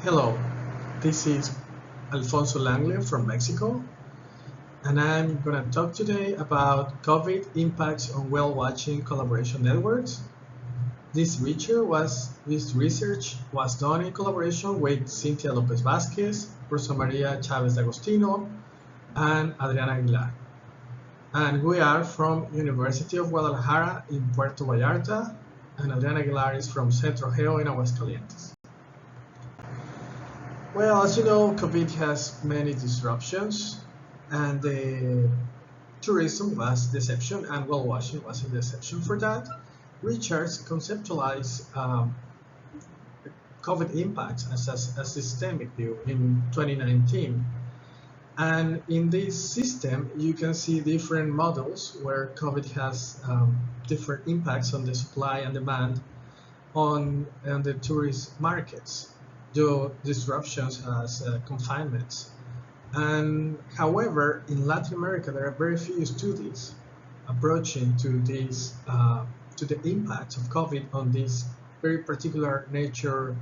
Hello, this is Alfonso Langle from Mexico, and I'm going to talk today about COVID impacts on whale-watching collaboration networks. This research was done in collaboration with Cynthia Lopez Vasquez, Rosa Maria Chavez D'Agostino, and Adriana Aguilar. And we are from University of Guadalajara in Puerto Vallarta, and Adriana Aguilar is from Centro Geo in Aguascalientes. Well, as you know, COVID has many disruptions, and the tourism was the exception, and whale watching was the exception for that. Richards conceptualized COVID impacts as a systemic view in 2019. And in this system, you can see different models where COVID has different impacts on the supply and demand on the tourist markets, due disruptions as confinements. And however, in Latin America, there are very few studies approaching to these to the impacts of COVID on this very particular nature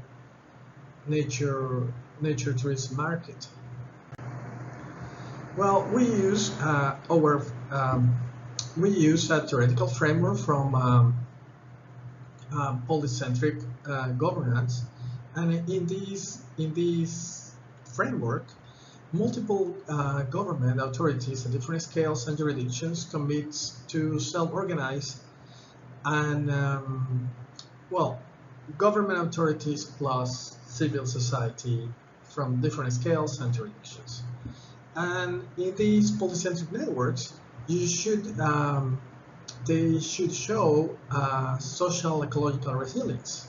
tourism market. Well, we use a theoretical framework from polycentric governance. And in this framework, multiple government authorities at different scales and jurisdictions commit to self-organize, and government authorities plus civil society from different scales and jurisdictions. And in these polycentric networks, they should show social ecological resilience.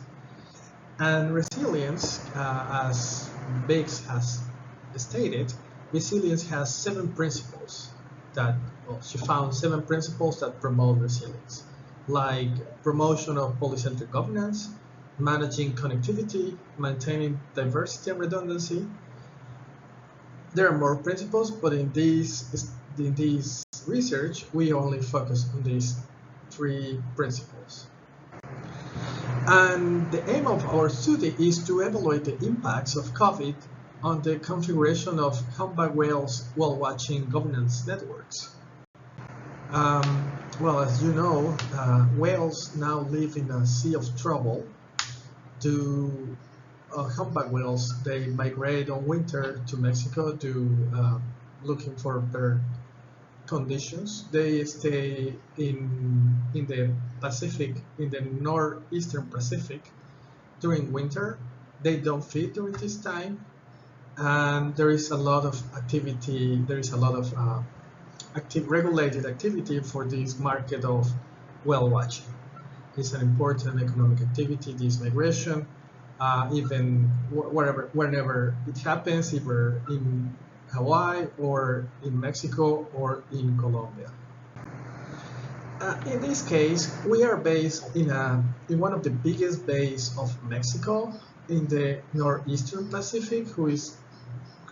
And resilience, as Biggs has stated, resilience has 7 principles she found 7 principles that promote resilience, like promotion of polycentric governance, managing connectivity, maintaining diversity and redundancy. There are more principles, but in this research, we only focus on these 3 principles. And the aim of our study is to evaluate the impacts of COVID on the configuration of humpback whales whale-watching governance networks. Well, as you know, whales now live in a sea of trouble. Humpback whales, they migrate on winter to Mexico to looking for better conditions. They stay in the Pacific, in the northeastern Pacific during winter. They don't feed during this time, and there is a lot of activity. There is a lot of regulated activity for this market of whale watching. It's an important economic activity, this migration, even whenever it happens, either in Hawaii or in Mexico or in Colombia. In this case, we are based in one of the biggest bays of Mexico, in the northeastern Pacific,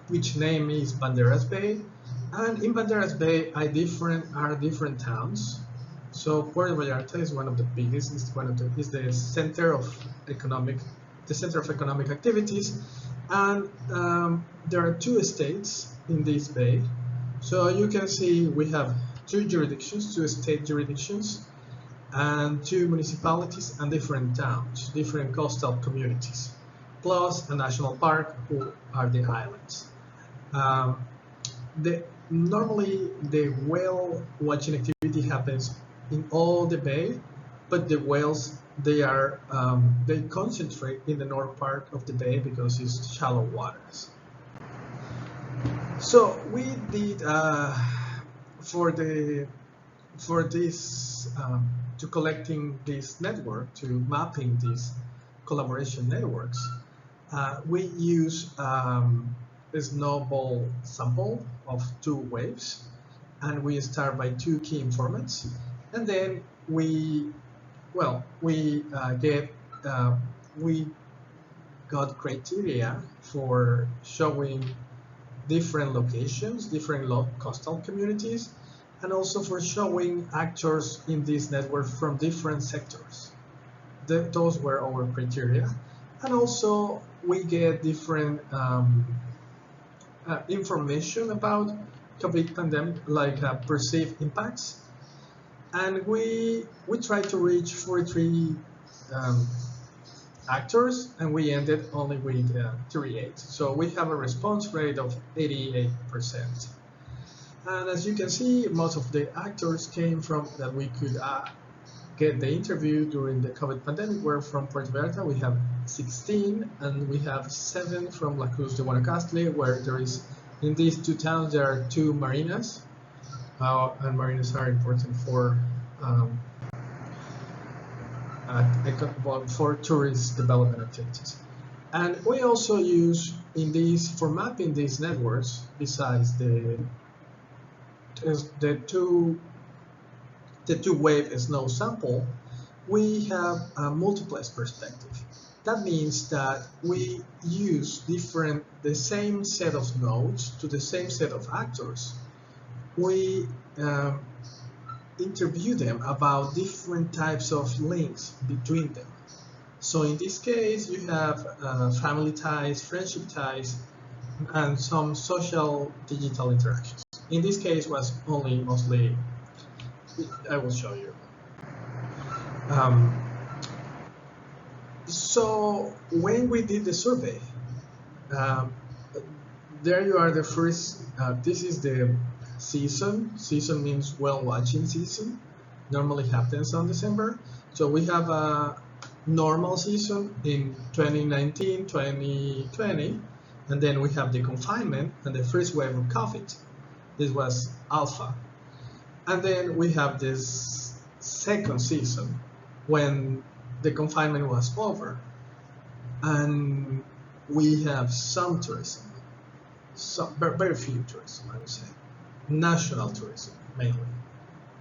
which name is Banderas Bay. And in Banderas Bay are different towns. So Puerto Vallarta is one of the biggest. Is the center of economic activities, and there are 2 states in this bay. So you can see we have 2 jurisdictions, 2 state jurisdictions, and 2 municipalities and different towns, different coastal communities, plus a national park, who are the islands. Normally the whale watching activity happens in all the bay, but the whales, they concentrate in the north part of the bay because it's shallow waters. So we did to collecting this network, to mapping these collaboration networks, we use a snowball sample of 2 waves, and we start by 2 key informants, and then we got criteria for showing different locations, different coastal communities, and also for showing actors in this network from different sectors. Those were our criteria. And also we get different information about COVID pandemic, like perceived impacts. And we try to reach 43 actors, and we ended only with 38. So we have a response rate of 88%. And as you can see, most of the actors came from that we could get the interview during the COVID pandemic were from Puerto Vallarta. We have 16, and we have 7 from La Cruz de Guanacaste, where there is, in these 2 towns, there are 2 marinas, and marinas are important for tourist development activities. And we also use for mapping these networks, besides the two-wave snow sample, we have a multiplex perspective. That means that we use the same set of nodes to the same set of actors. We interview them about different types of links between them. So in this case, you have family ties, friendship ties, and some social digital interactions. In this case, was only mostly, I will show you. So when we did the survey, there you are, the first, this is the season. Season means whale watching season. Normally happens on December. So we have a normal season in 2019, 2020, and then we have the confinement and the first wave of COVID. This was alpha. And then we have this second season when the confinement was over, and we have some tourism, very few tourism, I would say, national tourism mainly.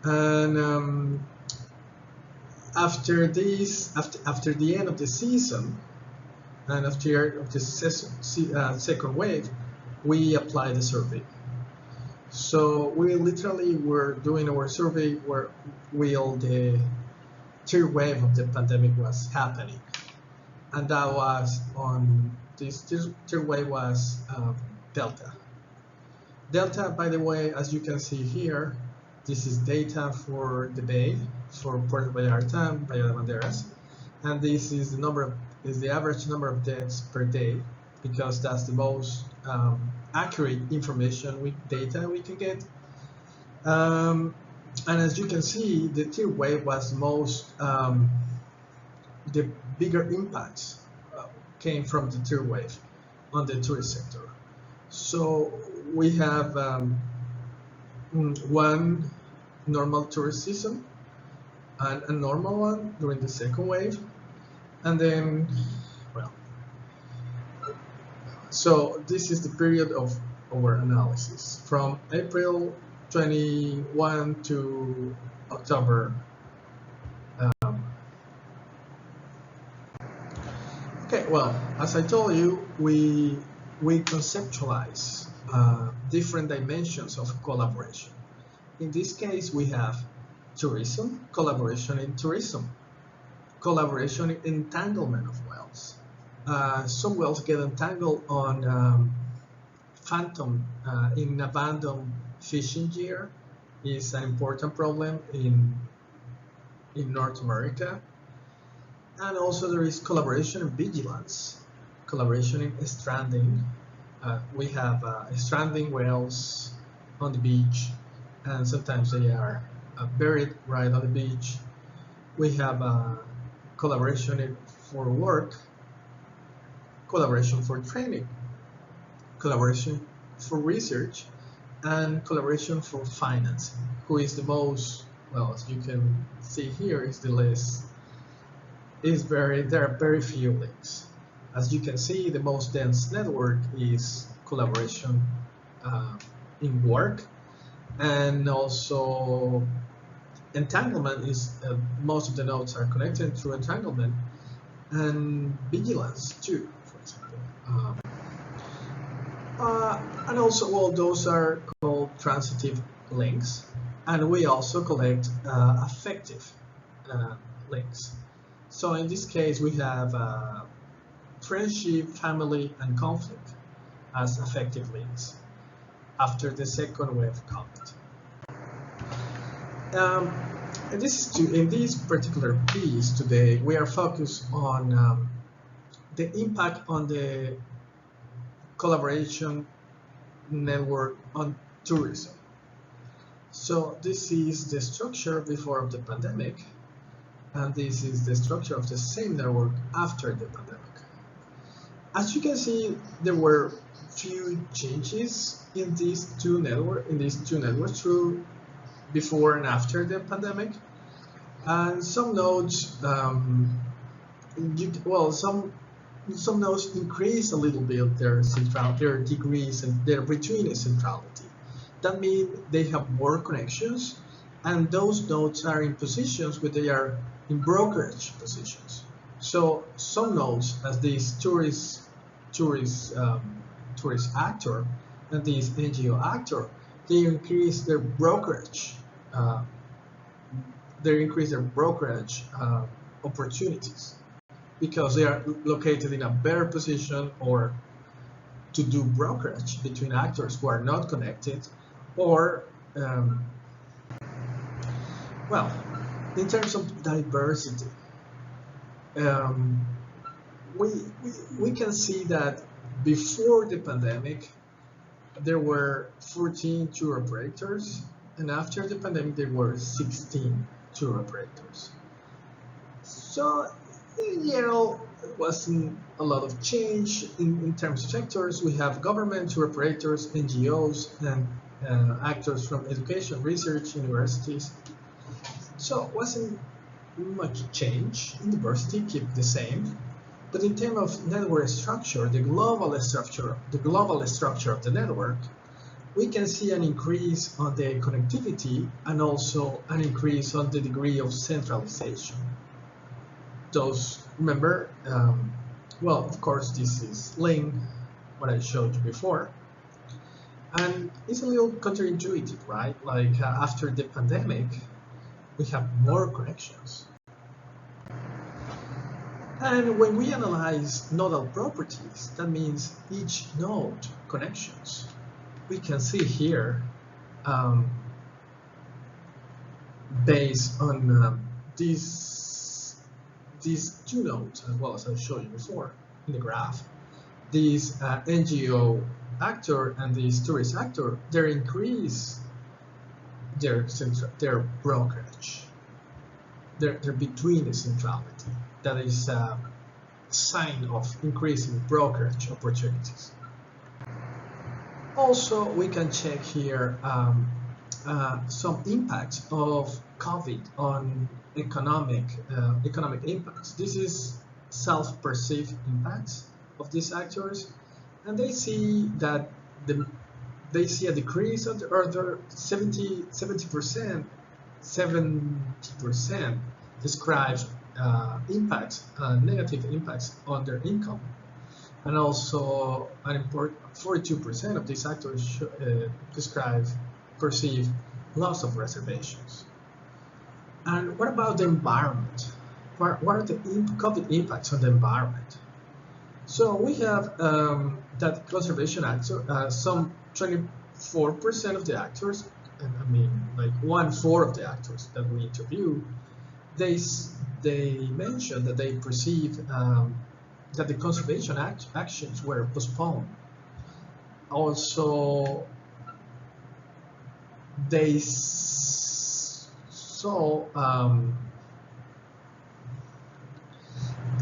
And after the end of the season, and after the second wave, we applied the survey. So we literally were doing our survey while the third wave of the pandemic was happening, and that was on this third wave was Delta. Delta, by the way, as you can see here, this is data for the bay, for Puerto Vallarta and Bahía de Banderas, and this is the average number of deaths per day, because that's the most accurate information data we can get. And as you can see, the third wave was the bigger impacts came from the third wave on the tourist sector. So we have one normal tourist season and a normal one during the second wave, and then, well, so this is the period of our analysis from April 21 to October. Okay, well, as I told you, we conceptualize different dimensions of collaboration. In this case, we have tourism, collaboration in tourism, collaboration in entanglement of whales. Some whales get entangled on phantom in abandoned fishing gear. Is an important problem in North America. And also there is collaboration in vigilance, collaboration in stranding. We have stranding whales on the beach, and sometimes they are buried right on the beach. We have collaboration for work, collaboration for training, collaboration for research, and collaboration for financing. Who is the most, well, as you can see here, is the list. There are very few links. As you can see, the most dense network is collaboration in work, and also entanglement is most of the nodes are connected through entanglement, and vigilance too, for example. And also, well, those are called transitive links, and we also collect affective links. So in this case, we have friendship, family, and conflict as affective links after the second wave of COVID. In this particular piece today, we are focused on the impact on the collaboration network on tourism. So this is the structure before the pandemic, and this is the structure of the same network after the pandemic. As you can see, there were few changes in these two networks through before and after the pandemic, and some nodes, some nodes increase a little bit their degrees and their between centrality. That means they have more connections, and those nodes are in positions where they are in brokerage positions. So some nodes, as these tourist actor and these NGO actor, they increase their brokerage. Opportunities because they are located in a better position or to do brokerage between actors who are not connected, or well, in terms of diversity, we can see that before the pandemic there were 14 tour operators, and after the pandemic there were 16 tour operators. So, it wasn't a lot of change in terms of sectors. We have government tour operators, NGOs, and actors from education, research, universities. So it wasn't much change in diversity, keep the same. But in terms of network structure, the global structure of the network, we can see an increase on the connectivity and also an increase on the degree of centralization. Those, remember, well, of course, this is link, what I showed you before. And it's a little counterintuitive, right? Like after the pandemic, we have more connections. And when we analyze nodal properties, that means each node connections. We can see here, based on these two nodes, as well as I showed you before in the graph, these NGO actor and these tourist actor, they increase their brokerage. They're between the centrality. That is a sign of increasing brokerage opportunities. Also, we can check here some impacts of COVID on economic impacts. This is self-perceived impacts of these actors, and they see that they see a decrease of the order 70% describes impacts, negative impacts on their income, and also an important 42% of these actors describe perceived loss of reservations. And what about the environment? What are the COVID impacts on the environment? So we have that conservation actor, some 24% of the actors, and I mean like 1/4 of the actors that we interview, they mentioned that they perceived that the conservation actions were postponed. Also, they saw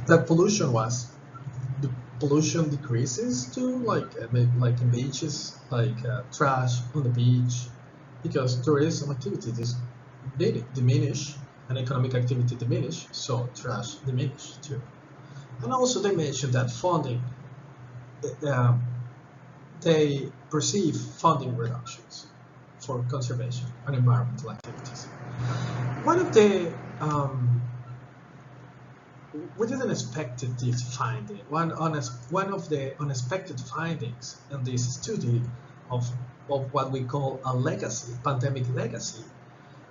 that pollution decreases too, like in beaches, like trash on the beach, because tourism activity diminish and economic activity diminish, so trash diminish too. And also they mentioned that funding, they perceive funding reductions for conservation and environmental activities. One of the we didn't expect this finding. One of the unexpected findings in this study of what we call a legacy, pandemic legacy,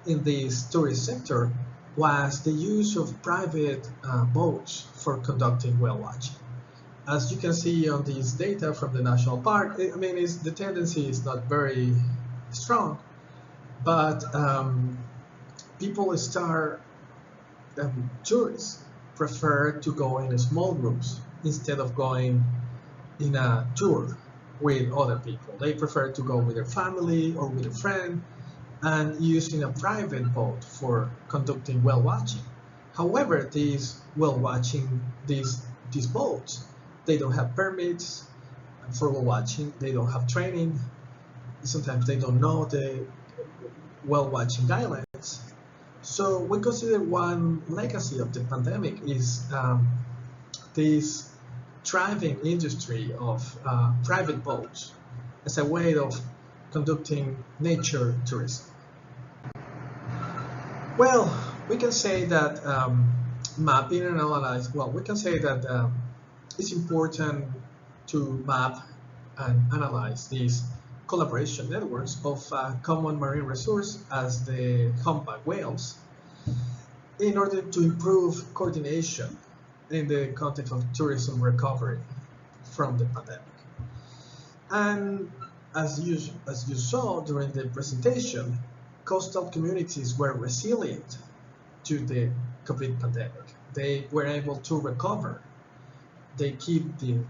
in this tourist sector was the use of private boats for conducting whale watching. as you can see on this data from the national park, I mean, the tendency is not very strong, but people start, tourists prefer to go in small groups instead of going in a tour with other people. They prefer to go with their family or with a friend and using a private boat for conducting whale watching. However, these boats, they don't have permits for whale watching. They don't have training. Sometimes they don't know the whale watching guidelines. So we consider one legacy of the pandemic is this thriving industry of private boats as a way of conducting nature tourism. Well, we can say that mapping and analyze, well, we can say that it's important to map and analyze these collaboration networks of common marine resource as the humpback whales in order to improve coordination in the context of tourism recovery from the pandemic. And as you saw during the presentation, coastal communities were resilient to the COVID pandemic. They were able to recover. They keep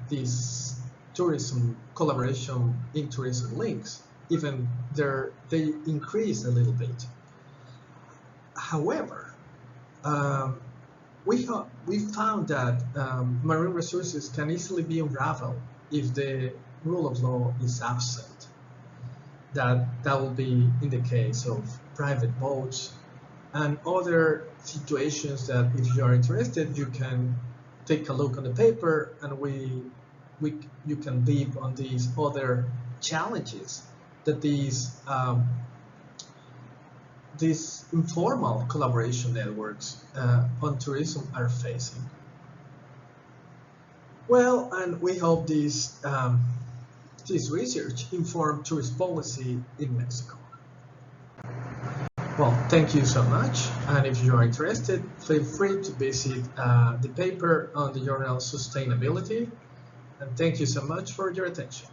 these tourism collaboration in tourism links, even they increase a little bit. However, we found that marine resources can easily be unraveled if the rule of law is absent. That will be in the case of private boats and other situations that if you are interested, you can take a look on the paper and you can leave on these other challenges that these informal collaboration networks on tourism are facing. Well, and we hope this research informed tourist policy in Mexico. Well, thank you so much. And if you are interested, feel free to visit the paper on the journal Sustainability. And thank you so much for your attention.